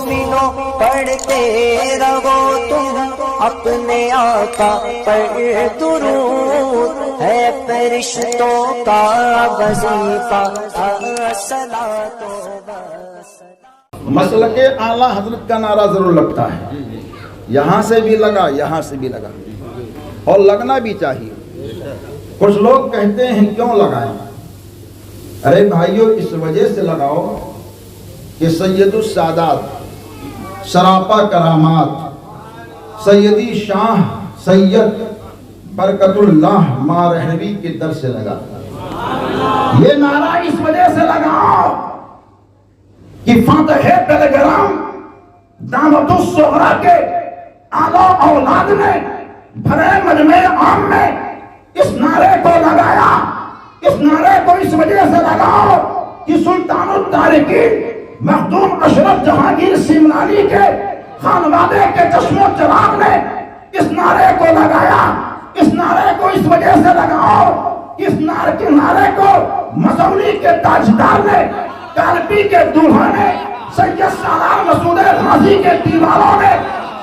مومنوں پڑھتے رہو تم اپنے آقا پر درود، ہے فرشتوں کا وظیفہ الصلاۃ والسلام۔ مسلک اعلیٰ حضرت کا نعرہ ضرور لگتا ہے، یہاں سے بھی لگا یہاں سے بھی لگا، اور لگنا بھی چاہیے۔ کچھ لوگ کہتے ہیں کیوں لگائیں؟ ارے بھائیو، اس وجہ سے لگاؤ کہ سید السادات سراپا کرامات سیدی شاہ سید برکت اللہ مارہوی کے در سے لگا۔ یہ نعرہ اس وجہ سے لگاؤ کہ فاتح ٹیلیگرام دعوت الصغریٰ کے اعلیٰ اولاد نے بھرے مجمع عام میں اس نعرے کو لگایا۔ اس نعرے کو اس وجہ سے لگاؤ کہ سلطان التارکین مخدوم اشرف جہانگیر سیمنانی کے خانوادے کے چشم و چراغ نے اس نعرے کو لگایا۔ اس نعرے کو اس وجہ سے لگاؤ کہ اس نعرے کو مصوری کے تاجدار نے، کالپی کے دولہا نے، سید سالار مسعود غازی کے دیواروں نے،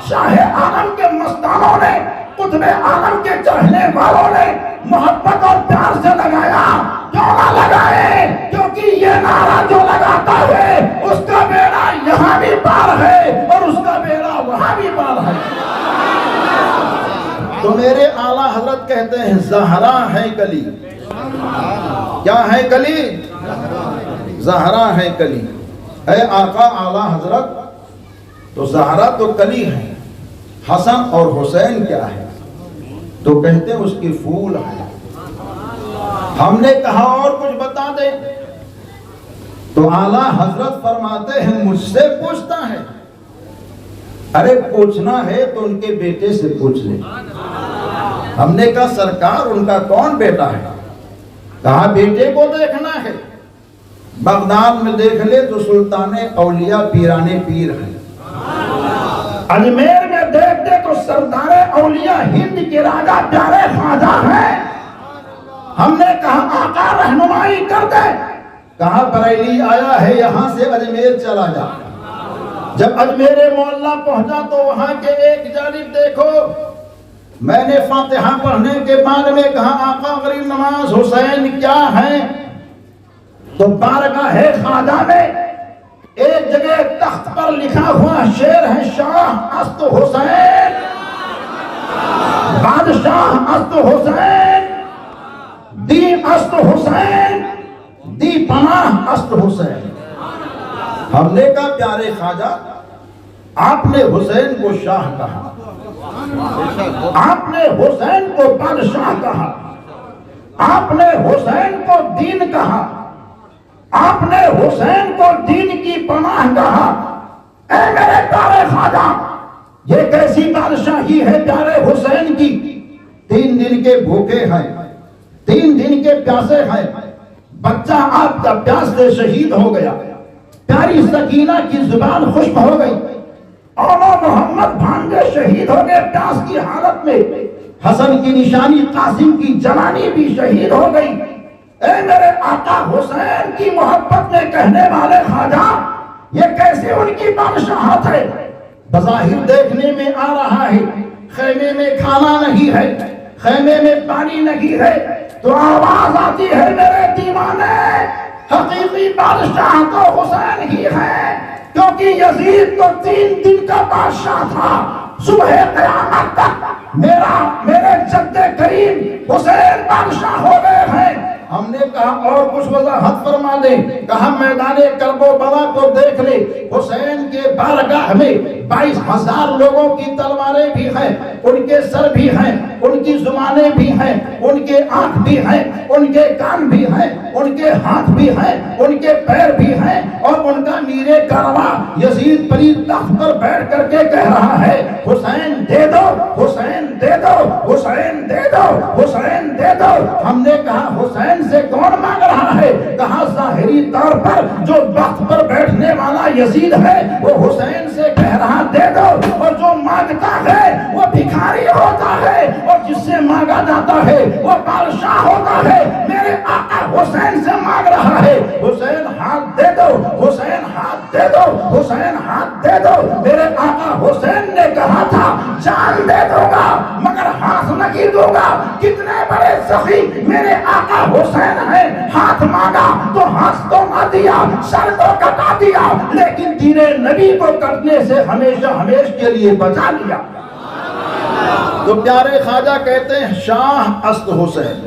شاہ عالم کے مستانوں نے، قطب عالم کے چاہنے والوں نے محبت اور پیار سے لگایا۔ کیوں نہ لگائے؟ کیونکہ یہ نعرہ جو لگاتا ہے اس کا بیڑا یہاں بھی پار ہے اور اس کا بیڑا وہاں بھی پار ہے۔ تو میرے اعلیٰ حضرت کہتے ہیں زہرا ہے کلی۔ کیا ہے کلی؟ زہرا ہے کلی۔ اے آقا اعلیٰ حضرت، تو زہرا تو کلی ہے، حسن اور حسین کیا ہے؟ تو کہتے ہیں اس کی پھول ہے۔ ہم نے کہا اور کچھ بتا دیں، تو اعلیٰ حضرت فرماتے ہیں مجھ سے پوچھتا ہے؟ ارے پوچھنا ہے تو ان کے بیٹے سے پوچھ لیں۔ ہم نے کہا سرکار ان کا کون بیٹا ہے؟ کہا بیٹے کو دیکھنا ہے، بغداد میں دیکھ لے تو سلطان اولیاء پیرانے پیر ہیں، اجمیر میں دیکھ دے تو سردار اولیاء ہند کے راجہ پیارے خواجہ ہیں۔ ہم نے کہا آقا رہنمائی کر دے۔ کہا بریلی آیا ہے یہاں سے اجمیر چلا جا۔ جب اجمیر معلیٰ پہنچا تو وہاں کے ایک جانب دیکھو، میں نے فاتحہ پڑھنے کے بعد میں کہا آقا غریب نواز حسین کیا ہیں؟ تو بارگاہ خواجہ میں ایک جگہ تخت پر لکھا ہوا شعر ہے، شاہ است حسین، بادشاہ است حسین، دی است حسین، دی پناہ است حسین۔ ہم نے کہا پیارے خواجہ آپ نے حسین کو شاہ کہا، آپ نے حسین کو بادشاہ کہا، آپ نے حسین کو دین کہا، آپ نے حسین کو دین کی پناہ کہا۔ اے میرے پیارے خواجہ، یہ کیسی بادشاہی ہے پیارے حسین کی؟ 3 دن کے بھوکے ہیں، 3 دن کے پیاسے ہیں، بچہ آپ کا پیاس سے شہید ہو گیا، پیاری سکینہ کی زبان خشک ہو گئی، اولا محمد بھانجے شہید ہو گئے پیاس کی حالت میں، حسن کی نشانی قاسم کی جوانی بھی شہید ہو گئی۔ اے میرے آقا حسین کی محبت میں کہنے والے خواجہ، یہ کیسے ان کی بادشاہت ہے؟ بظاہر دیکھنے میں آ رہا ہے خیمے میں کھانا نہیں ہے، خیمے میں پانی نہیں ہے، تو آواز آتی ہے میرے دیوانے، حقیقی بادشاہ تو حسین ہی ہے، کیونکہ یزید تو 3 دن کا بادشاہ تھا، صبح قیامت تک میرے جد کریم حسین بادشاہ ہو گئے ہیں۔ ہم نے کہا اور کچھ وضاحت فرما دیں۔ کہا میدان کرب و بلا کو دیکھ لے، حسین کے بارگاہ میں 22,000 لوگوں کی تلواریں بھی ہیں، ان کے سر بھی ہیں، ان کی زبانیں بھی ہیں، ان کے آنکھ بھی ہیں، ان کے کان بھی ہیں، ان کے ہاتھ بھی ہیں، ان کے پیر بھی ہیں، اور ان کا میرے کارواں یزید پری تخت پر بیٹھ کر کے کہہ رہا ہے حسین دے دو، حسین دے دو، حسین دے دو، حسین دے دو۔ ہم نے کہا حسین سے کون مانگ رہا ہے؟ کہا ظاہری طور پر جو وقت پر بیٹھنے والا یزید ہے وہ حسین سے کہہ رہا دے دو، اور جو مانگتا ہے وہ بھکاری ہوتا ہے، اور جس سے مانگا جاتا ہے وہ بادشاہ ہوتا ہے۔ میرے آقا حسین سے مانگ رہا ہے حسین ہاتھ دے دو، حسین حسین ہاتھ دے دو، حسین ہاتھ دے دو۔ میرے آقا حسین نے کہا تھا جان دے دوں گا مگر ہاتھ نہیں دوں گا۔ کتنے بڑے سخی میرے آقا حسین ہیں، ہاتھ مانگا تو ہاتھ تو نہ دیا، سر تو کٹا دیا، لیکن دین نبی کو کٹنے سے ہمیشہ ہمیش کے لیے بچا لیا۔ تو پیارے خواجہ کہتے ہیں شاہ است حسین،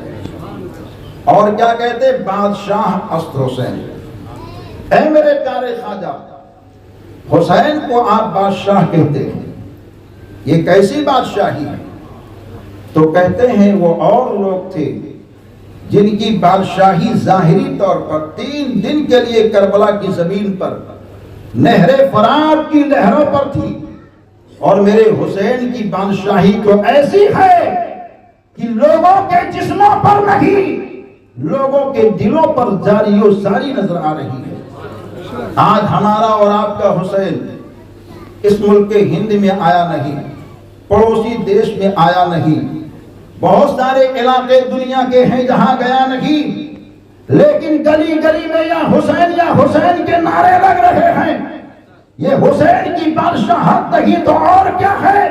اور کیا کہتے ہیں بادشاہ است حسین۔ اے میرے پیارے خواجہ، حسین کو آپ بادشاہ کہتے ہیں، یہ کیسی بادشاہی ہے؟ تو کہتے ہیں وہ اور لوگ تھے جن کی بادشاہی ظاہری طور پر 3 دن کے لیے کربلا کی زمین پر نہر فرات کی لہروں پر تھی، اور میرے حسین کی بادشاہی تو ایسی ہے کہ لوگوں کے جسموں پر نہیں، لوگوں کے دلوں پر جاری و ساری نظر آ رہی ہے۔ آج ہمارا اور آپ کا حسین اس ملک ہند میں آیا نہیں، پڑوسی دیش میں آیا نہیں، بہت سارے علاقے دنیا کے ہیں جہاں گیا نہیں، لیکن گلی گلی میں یا حسین کے نعرے لگ رہے ہیں۔ یہ حسین کی بادشاہت نہیں تو اور کیا ہے؟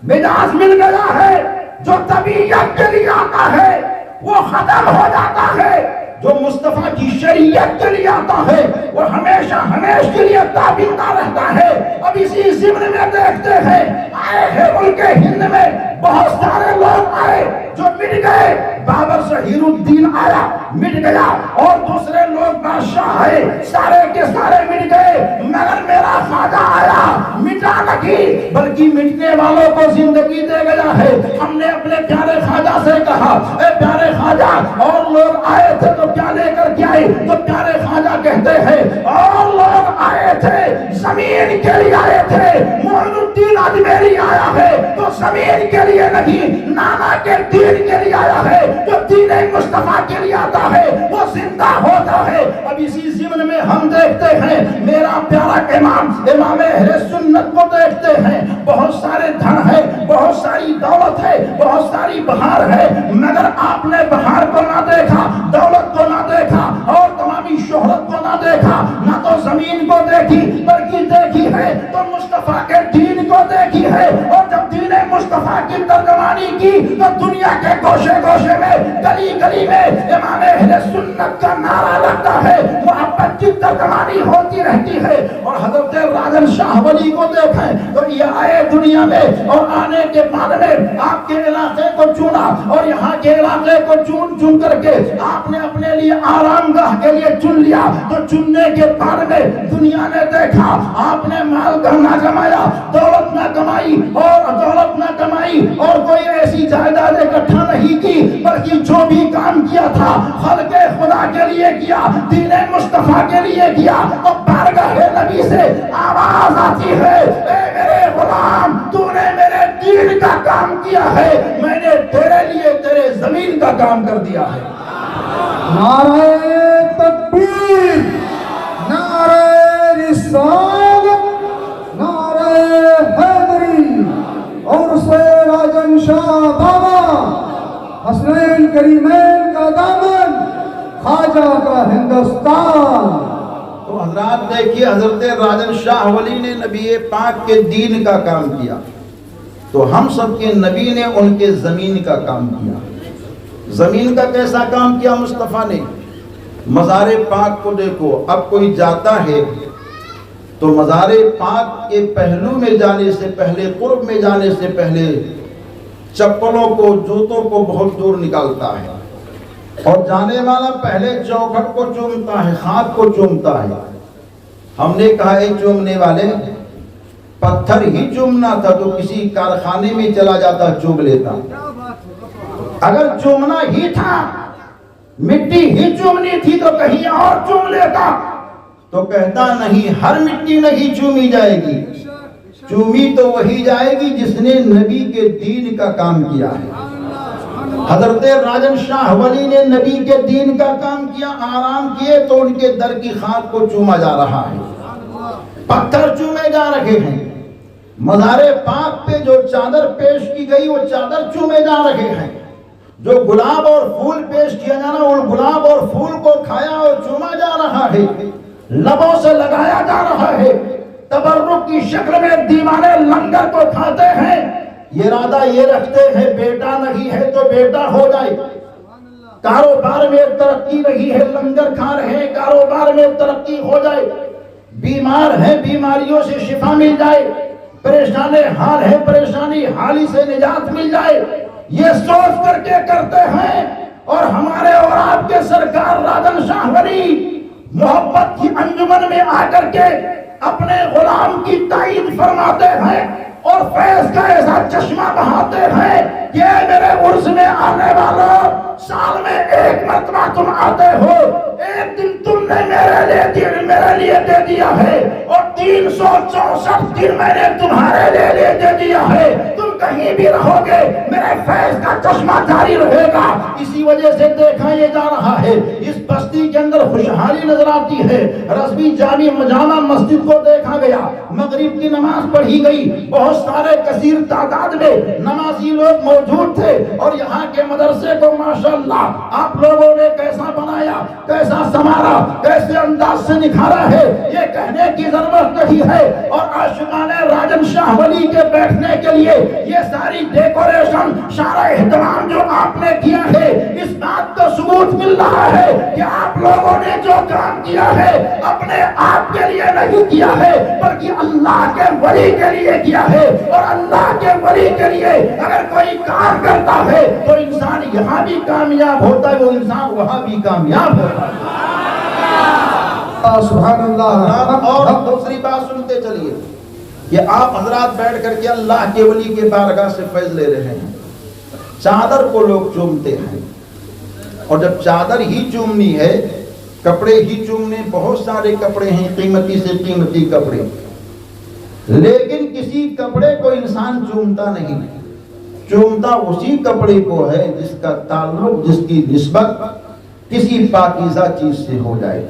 مزاج مل گیا ہے، جو طبیعت کے لیے آتا ہے وہ ختم ہو جاتا ہے، جو مصطفیٰ کی شریعت کے لیے آتا ہے وہ ہمیشہ ہمیش کے لیے تابندہ رہتا ہے۔ اب اسی ضمن میں دیکھتے ہیں آئے ہیں ملک ہند میں بہت سارے لوگ آئے جو مٹ گئے، بابر شہیر الدین آیا مٹ گیا، اور دوسرے لوگ بادشاہ آئے سارے کے سارے مٹ گئے، مگر میرا خواجہ آیا مٹا نہیں بلکہ مٹنے والوں کو زندگی دے گیا ہے۔ ہم نے اپنے پیارے خواجہ سے کہا اے پیارے خواجہ، اور لوگ آئے تھے تو کیا لے کر کے آئے؟ تو پیارے خواجہ کہتے ہیں اور لوگ آئے تھے زمین کے لیے آئے تھے، معین الدین اجمیری آیا ہے تو زمین کے لیے نہیں، نانا کے دین کے لیے آیا ہے، جو دین مصطفیٰ کے لیے آتا ہے وہ زندہ ہوتا ہے۔ اب اسی ضمن میں ہم دیکھتے ہیں میرا پیارا امام اہل سنت کو دیکھتے ہیں، بہت سارے دھن ہے، بہت ساری دولت ہے، بہت ساری بہار ہے، مگر آپ نے بہار کو نہ دیکھا، دولت کو نہ دیکھا، اور تمامی شہرت کو نہ دیکھا، نہ تو زمین کو دیکھی بلکہ دیکھی ہے تو مصطفیٰ کے دین کو دیکھی ہے۔ اور جب دین مصطفیٰ کی ترجمانی کی تو دنیا کے گوشے گوشے میں گلی گلی میں امام اہل سنت کا نعرہ لگتا ہے، محبت کی ترجمانی ہوتی رہتی ہے۔ اور حضرت راجن شاہ ولی کو دیکھیں تو یہ آئے دنیا میں، اور آنے کے بعد میں آپ کے علاقے کو چنا، اور یہاں کے علاقے کو چن کر کے آپ نے اپنے لیے آرام گاہ کے لیے چن لیا۔ تو چننے کے بعد میں دنیا نے دیکھا آپ نے مال نہ کمایا، دولت نہ کمائی، اور کوئی ایسی جائیداد اکٹھا نہیں کی، بلکہ جو بھی کام کیا تھا خلق خدا کے لیے کیا، دین مصطفیٰ کے لیے کیا۔ تو بارگاہ نبی سے آواز آتی ہے اے میرے غلام، تو نے میرے دین کا کام کیا ہے، میں نے تیرے لیے تیرے زمین کا کام کر دیا ہے۔ نعرہ تکبیر، نعرہ رسالت، نعرہ حیدری، اور سے راجن شاہ بابا، حسنین کریمین کا دامن، خواجہ کا ہندوستان۔ تو حضرات دیکھیے حضرت راجن شاہ ولی نے نبی پاک کے دین کا کام کیا، تو ہم سب کے نبی نے ان کے زمین کا کام کیا۔ زمین کا کیسا کام کیا مصطفیٰ نے؟ مزار پاک کو دیکھو، اب کوئی جاتا ہے تو مزار پاک کے پہلو میں جانے سے پہلے، قرب میں جانے سے پہلے چپلوں کو، جوتوں کو بہت دور نکالتا ہے، اور جانے والا پہلے چوکھٹ کو چومتا ہے، خاک کو چومتا ہے۔ ہم نے کہا اے چومنے والے، پتھر ہی چومنا تھا تو کسی کارخانے میں چلا جاتا چوم لیتا، اگر چومنا ہی تھا، مٹی ہی چومنی تھی تو کہیں اور چوم لیتا۔ تو کہتا نہیں، ہر مٹی نہیں چومی جائے گی، چومی تو وہی جائے گی جس نے نبی کے دین کا کام کیا ہے۔ حضرت راجن شاہ ولی نے نبی کے دین کا کام کیا، آرام کیے تو ان کے در کی خاک کو چوما جا رہا ہے، پتھر چومے جا رہے ہیں، مزار پاک پہ جو چادر پیش کی گئی وہ چادر چومے جا رہے ہیں، جو گلاب اور پھول پیش کیا جانا وہ گلاب اور پھول کو کھایا اور چوما جا رہا ہے۔ لبوں سے لگایا جا رہا ہے، تبرک کی شکل میں دیوانے لنگر کو کھاتے ہیں، ارادہ یہ رکھتے ہیں بیٹا نہیں ہے تو بیٹا ہو جائے، کاروبار میں ترقی نہیں ہے، لنگر کھا رہے ہیں کاروبار میں ترقی ہو جائے، بیمار ہیں بیماریوں سے شفا مل جائے، پریشان حال ہے پریشانی حالی سے نجات مل جائے، یہ سوچ کر کے کرتے ہیں۔ اور ہمارے اور آپ کے سرکار راجن شاہ ولی محبت کی انجمن میں آ کر کے اپنے غلام کی تائید فرماتے ہیں اور فیض کا ایسا چشمہ بہاتے ہیں کہ میرے عرس میں آنے والوں، سال میں ایک مرتبہ تم آتے ہو، ایک دن تم نے میرے لیے دے دیا ہے اور 364 دن میں نے تمہارے لیے دے دیا ہے، تم کہیں بھی رہو گے میرے فیض کا چشمہ جاری رہے گا۔ اسی وجہ سے دیکھا یہ جا رہا ہے اس بستی کے اندر خوشحالی نظر آتی ہے۔ رضوی جامع مسجد کو دیکھا گیا، مغرب کی نماز پڑھی گئی، بہت سارے کثیر تعداد میں نمازی لوگ موجود تھے، اور یہاں کے مدرسے کو ماشاءاللہ آپ لوگوں نے کیسا بنایا، کیسا سنوارا، کیسے انداز سے نکھارا ہے، یہ کہنے کی ضرورت نہیں ہے۔ اور عاشقان راجن شاہ ولی کے بیٹھنے کے لیے یہ ساری ڈیکوریشن، سارا اہتمام جو آپ نے کیا ہے، اس بات کا ثبوت مل رہا ہے کہ آپ لوگوں نے جو کام کیا ہے اپنے آپ کے لیے نہیں کیا ہے بلکہ اللہ کے ولی کے لیے کیا ہے۔ اور اللہ کے ولی کے لیے اگر کوئی کام کرتا ہے تو انسان یہاں بھی کامیاب ہوتا ہے، وہ انسان وہاں بھی کامیاب ہوتا ہے۔ سبحان اللہ۔ اور دوسری بات سنتے چلیے کہ آپ حضرات بیٹھ کر کے اللہ کے ولی کے بارگاہ سے فیض لے رہے ہیں، چادر کو لوگ چومتے ہیں، اور جب چادر ہی چومنی ہے، کپڑے ہی چومنے، بہت سارے کپڑے ہیں قیمتی سے قیمتی کپڑے، لیکن کسی کپڑے کو انسان چومتا نہیں، چومتا اسی کپڑے کو ہے جس کا تعلق، جس کی نسبت کسی پاکیزہ چیز سے ہو جائے۔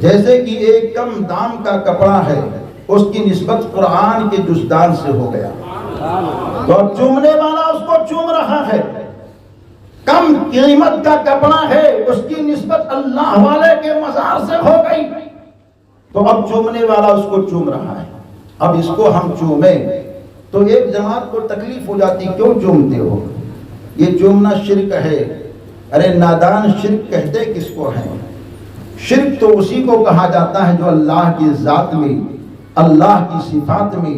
جیسے کہ ایک کم دام کا کپڑا ہے، اس کی نسبت قرآن کے جزدان سے ہو گیا، تو اب چومنے والا اس کو چوم رہا ہے۔ کم قیمت کا کپڑا ہے، اس کی نسبت اللہ والے کے مزار سے ہو گئی، تو اب چومنے والا اس کو چوم رہا ہے۔ اب اس کو ہم چومیں تو ایک جماعت کو تکلیف ہو جاتی، کیوں چومتے ہو؟ یہ چومنا شرک ہے۔ ارے نادان، شرک کہتے کس کو ہے؟ شرک تو اسی کو کہا جاتا ہے جو اللہ کی ذات میں، اللہ کی صفات میں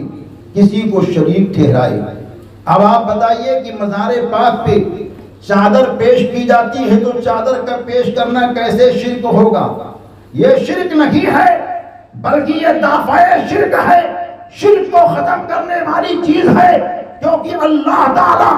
کسی کو شریک ٹھہرائے۔ اب آپ بتائیے کہ مزار پاک پہ چادر پیش کی جاتی ہے تو چادر کا پیش کرنا کیسے شرک ہوگا؟ یہ شرک نہیں ہے بلکہ یہ دافع شرک ہے، شرک کو ختم کرنے والی چیز ہے، کیونکہ اللہ تعالی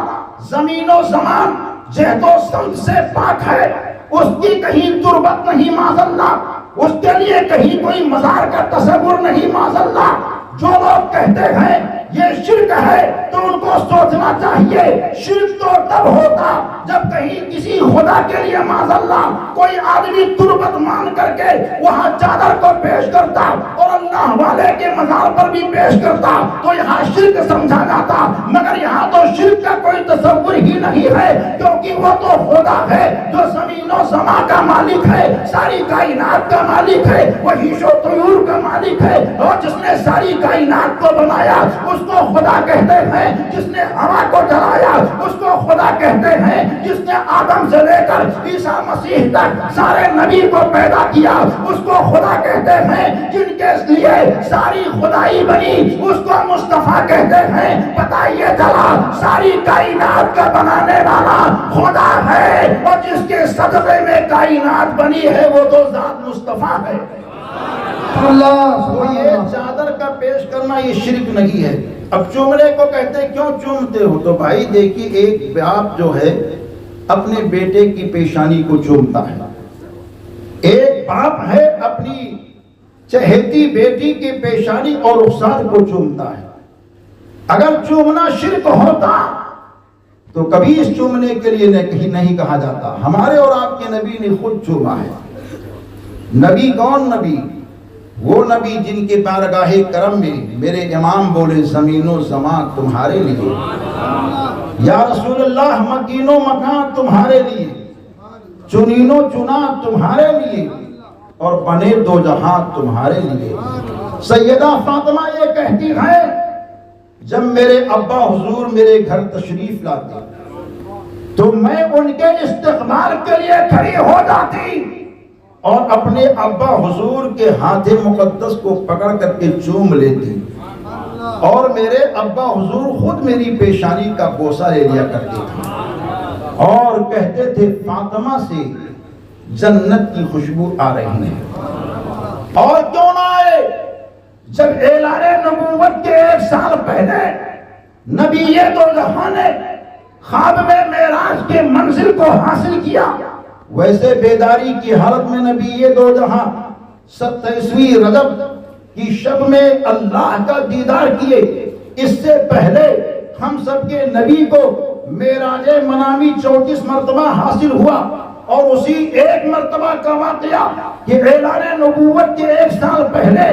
زمین و زمان، جہد و سمت سے پاک ہے، اس کی کہیں تربت نہیں معاذ اللہ، اس کے لیے کہیں کوئی مزار کا تصور نہیں معاذ اللہ۔ جو لوگ کہتے ہیں یہ شرک ہے تو ان کو سوچنا چاہیے شرک تو تب ہوتا جب کہیں کسی خدا کے لیے معاذ اللہ کوئی آدمی تربت مان کر کے وہاں چادر کو پیش کرتا اور اللہ والے کے مزار پر بھی پیش کرتا تو یہاں شرک سمجھا جاتا، مگر یہاں تو شرک کا کوئی تصور ہی نہیں ہے، کیونکہ وہ تو خدا ہے جو زمین و سما کا مالک ہے، ساری کائنات کا مالک ہے، وہ حیش و طیور کا مالک ہے، اور جس نے ساری کائنات کو بنایا اس کو خدا کہتے ہیں، جس نے ہوا کو جلایا اس کو خدا کہتے ہیں، جس نے آدم سے لے کر عیسیٰ مسیح تک سارے نبی کو پیدا کیا اس کو خدا کہتے ہیں، جن کے لیے ساری خدائی بنی اس کو مصطفیٰ کہتے ہیں۔ پتہ یہ چلا ساری کائنات کا بنانے والا خدا ہے، اور جس کے صدقے میں کائنات بنی ہے وہ تو ذات مصطفیٰ ہے۔ تو یہ چادر کا پیش کرنا یہ شرک نہیں ہے۔ اب چومنے کو کہتے کیوں چومتے ہو؟ تو بھائی دیکھیے، ایک باپ جو ہے اپنے بیٹے کی پیشانی کو چومتا ہے، ایک باپ ہے اپنی چہیتی بیٹی کی پیشانی اور رخسار کو چومتا ہے۔ اگر چومنا شرک ہوتا تو کبھی اس چومنے کے لیے نہیں کہا جاتا۔ ہمارے اور آپ کے نبی نے خود چوما ہے۔ نبی کون نبی؟ وہ نبی جن کے بارگاہ کرم میں میرے امام بولے زمین و زمان تمہارے لیے، یا رسول اللہ مکین و مکان تمہارے لیے، چنین و چنا تمہارے لیے، اور بنے دو جہاں تمہارے لیے۔ سیدہ فاطمہ یہ کہتی ہیں جب میرے ابا حضور میرے گھر تشریف لاتے تو میں ان کے استقبال کے لیے کھڑی ہو جاتی اور اپنے ابا حضور کے ہاتھ مقدس کو پکڑ کر کے چوم لیتی، اور میرے ابا حضور خود میری پیشانی کا بوسہ لے لیا کرتے تھے اور کہتے تھے فاطمہ سے جنت کی خوشبو آ رہی ہے۔ اور کیوں نہ آئے، جب اعلان نبوت کے 1 سال پہلے نبی دو جہاں نے خواب میں معراج کے منزل کو حاصل کیا، ویسے بیداری کی حالت میں نبی دو جہاں 27ویں رجب کی شب میں اللہ کا دیدار کیے۔ اس سے پہلے ہم سب کے نبی کو معراج منامی 34 مرتبہ حاصل ہوا، اور اسی 1 مرتبہ کا واقعہ کہ اعلان نبوت کے 1 سال پہلے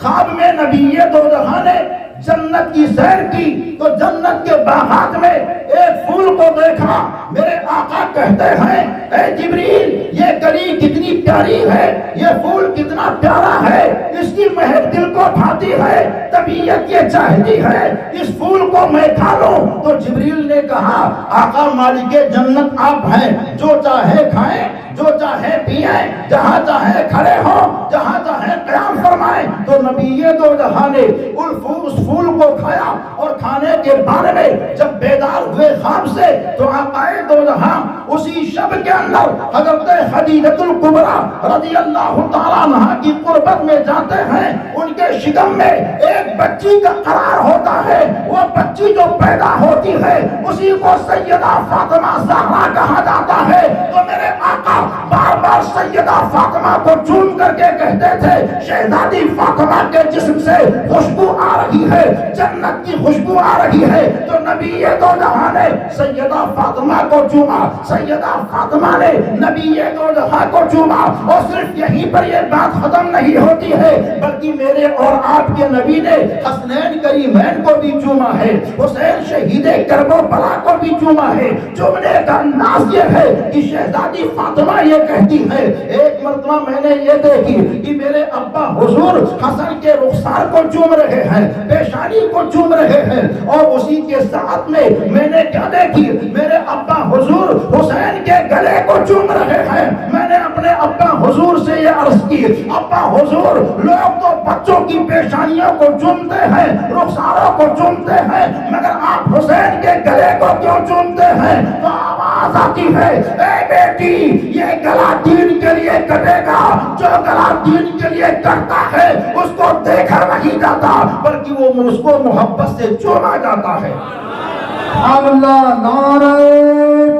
خواب میں نبی دو جہاں نے جنت کی سیر کی تو جنت کے باغات میں ایک پھول کو دیکھا۔ میرے آقا کہتے ہیں اے جبریل یہ کلی کتنی پیاری ہے، یہ پھول کتنا پیارا ہے، اس کی مہک دل کو بھاتی ہے، طبیعت یہ چاہتی ہے اس پھول کو میں کھا لوں۔ تو جبریل نے کہا آقا مالک جنت آپ ہیں، جو چاہے کھائیں، جو چاہے پیئیں، جہاں چاہے کھڑے ہوں، جہاں چاہے قیام فرمائیں۔ تو نبی دو جہاں نے اس پھول کو کھایا، اور کھانے کے بعد میں جب بیدار ہوئے خواب سے تو آقا دو جہاں اسی شب کے اندر حضرت خدیجہ الکبریٰ رضی اللہ تعالیٰ عنہا کی قربت میں جاتے ہیں۔ ان کے شکم میں ایک بچی کا قرار ہوتا ہے، وہ بچی جو پیدا ہوتی ہے اسی کو سیدہ فاطمہ زہرا کہا جاتا ہے۔ تو میرے آقا بار بار سیدہ فاطمہ کو چوم کر کے کہتے تھے شہزادی فاطمہ کے جسم سے خوشبو آ رہی ہے، جنت کی خوشبو آ رہی ہے۔ تو نبی دو جہاں نے سیدہ فاطمہ کو چوما، سیدہ فاطمہ نے نبی دو جہاں کو چوما۔ اور صرف یہیں پر یہ بات ختم نہیں ہوتی ہے، بلکہ میرے اور آپ کے نبی نے حسنین کریمین کو بھی چوما ہے، حسین شہید کربلا کو بھی چوما ہے۔ چومنے کا انداز یہ ہے کہ شہزادی فاطمہ یہ کہتی ہے ایک مرتبہ میں نے یہ دیکھی کہ میرے ابا حضور حسن کے رخسار کو چوم رہے ہیں، پیشانی کو چوم رہے ہیں، اور اسی کے ساتھ میں نے کیا دیکھی، میرے ابا حضور حسین کے گلے کو چوم رہے ہیں۔ میں نے اپنے ابا حضور سے یہ عرض کی ابا حضور لوگ تو بچوں کی پیشانیوں کو چومتے ہیں، رخساروں کو چومتے ہیں، مگر آپ حسین کے گلے کو کیوں چومتے ہیں؟ تو آواز آتی ہے اے بیٹی یہ گلا دین کے لیے کٹے گا، جو گلا دین کے لیے کٹتا ہے اس کو دیکھا نہیں جاتا بلکہ وہ اس کو محبت سے چوما جاتا ہے۔ اللہ نعرہ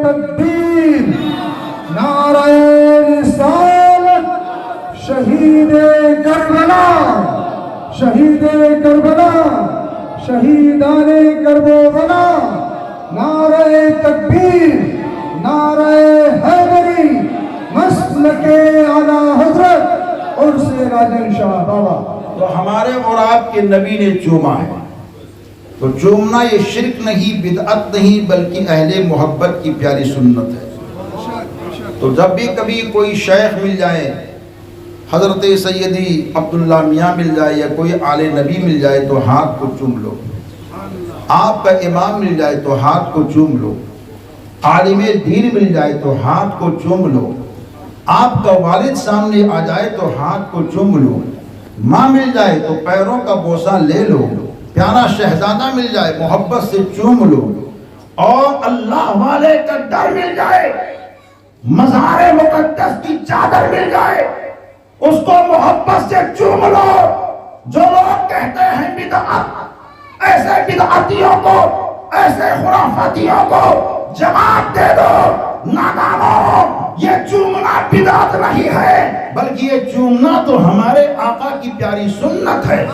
تکبیر، نعرہ رسالت، شہید کربلا، شہید کربلا، شہیدان کربلا، نعرہ تکبیر، نعرہ حیدری، مسلک اعلی حضرت عرس راجن شاہ بابا۔ تو ہمارے اور آپ کے نبی نے چوما ہے، تو چومنا یہ شرک نہیں، بدعت نہیں، بلکہ اہل محبت کی پیاری سنت ہے۔ تو جب بھی کبھی کوئی شیخ مل جائے، حضرت سیدی عبداللہ میاں مل جائے یا کوئی آل نبی مل جائے تو ہاتھ کو چوم لو، آپ کا امام مل جائے تو ہاتھ کو چوم لو، عالم دین مل جائے تو ہاتھ کو چوم لو، آپ کا والد سامنے آ جائے تو ہاتھ کو چوم لو، ماں مل جائے تو پیروں کا بوسہ لے لو، پیارا شہزادہ مل جائے محبت سے چوم لو، اور اللہ والے کا ڈر مل جائے، مزار مقدس کی چادر مل جائے اس کو محبت سے چوم لو۔ جو لوگ کہتے ہیں بدعت، ایسے بدعتیوں کو، ایسے خرافاتیوں کو جواب دے دو نادانوں، یہ چومنا بدعت نہیں ہے بلکہ یہ چومنا تو ہمارے آقا کی پیاری سنت ہے۔